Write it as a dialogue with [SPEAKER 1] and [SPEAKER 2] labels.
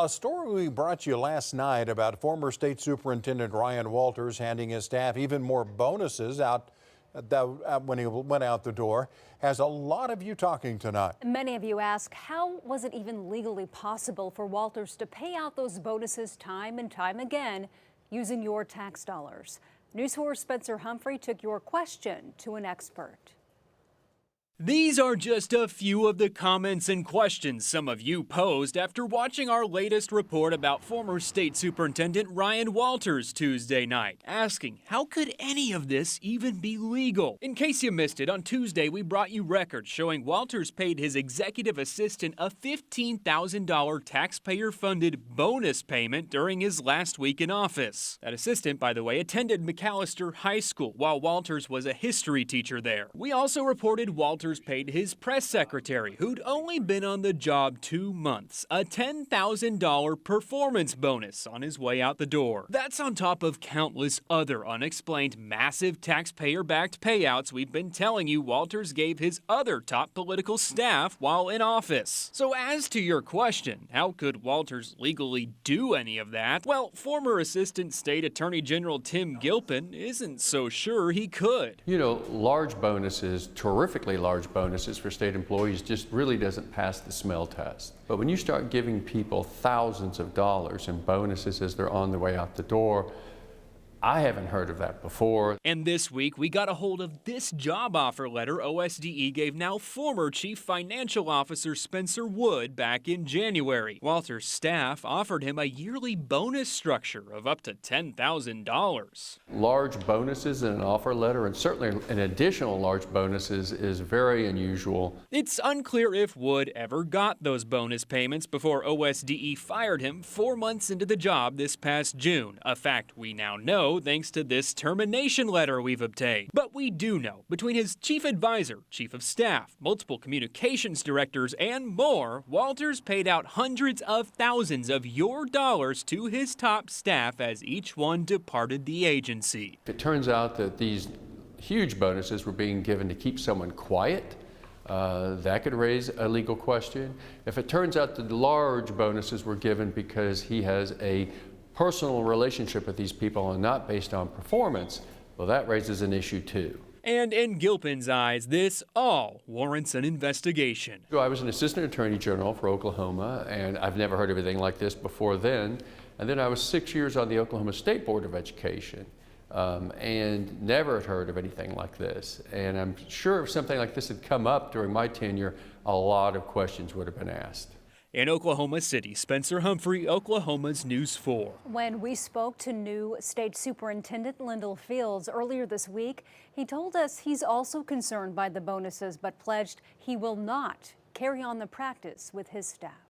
[SPEAKER 1] Well, a story we brought you last night about former State Superintendent Ryan Walters handing his staff even more bonuses when he went out the door has a lot of you talking tonight.
[SPEAKER 2] Many of you ask, how was it even legally possible for Walters to pay out those bonuses time and time again using your tax dollars? News 4's Spencer Humphrey took your question to an expert.
[SPEAKER 3] These are just a few of the comments and questions some of you posed after watching our latest report about former State Superintendent Ryan Walters Tuesday night, asking how could any of this even be legal? In case you missed it, on Tuesday we brought you records showing Walters paid his executive assistant a $15,000 taxpayer-funded bonus payment during his last week in office. That assistant, by the way, attended McAllister High School while Walters was a history teacher there. We also reported Walters paid his press secretary, who'd only been on the job 2 months, a $10,000 performance bonus on his way out the door. That's on top of countless other unexplained massive taxpayer-backed payouts we've been telling you Walters gave his other top political staff while in office. So as to your question, how could Walters legally do any of that? Well, former Assistant State Attorney General Tim Gilpin isn't so sure he could.
[SPEAKER 4] You know, large bonuses, terrifically large bonuses for state employees just really doesn't pass the smell test. But when you start giving people thousands of dollars in bonuses as they're on their way out the door, I haven't heard of that before.
[SPEAKER 3] And this week, we got a hold of this job offer letter OSDE gave now former Chief Financial Officer Spencer Wood back in January. Walters' staff offered him a yearly bonus structure of up to $10,000.
[SPEAKER 4] Large bonuses in an offer letter, and certainly an additional large bonuses, is very unusual.
[SPEAKER 3] It's unclear if Wood ever got those bonus payments before OSDE fired him 4 months into the job this past June, a fact we now know thanks to this termination letter we've obtained. But we do know, between his chief advisor, chief of staff, multiple communications directors, and more, Walters paid out hundreds of thousands of your dollars to his top staff as each one departed the agency.
[SPEAKER 4] It turns out that these huge bonuses were being given to keep someone quiet. That could raise a legal question. If it turns out that the large bonuses were given because he has a personal relationship with these people and not based on performance, well, that raises an issue too.
[SPEAKER 3] And in Gilpin's eyes, this all warrants an investigation.
[SPEAKER 4] I was an assistant attorney general for Oklahoma, and I've never heard of anything like this before then. And then I was 6 years on the Oklahoma State Board of Education, and never had heard of anything like this. And I'm sure if something like this had come up during my tenure, a lot of questions would have been asked.
[SPEAKER 3] In Oklahoma City, Spencer Humphrey, Oklahoma's News 4.
[SPEAKER 2] When we spoke to new State Superintendent Lyndall Fields earlier this week, he told us he's also concerned by the bonuses, but pledged he will not carry on the practice with his staff.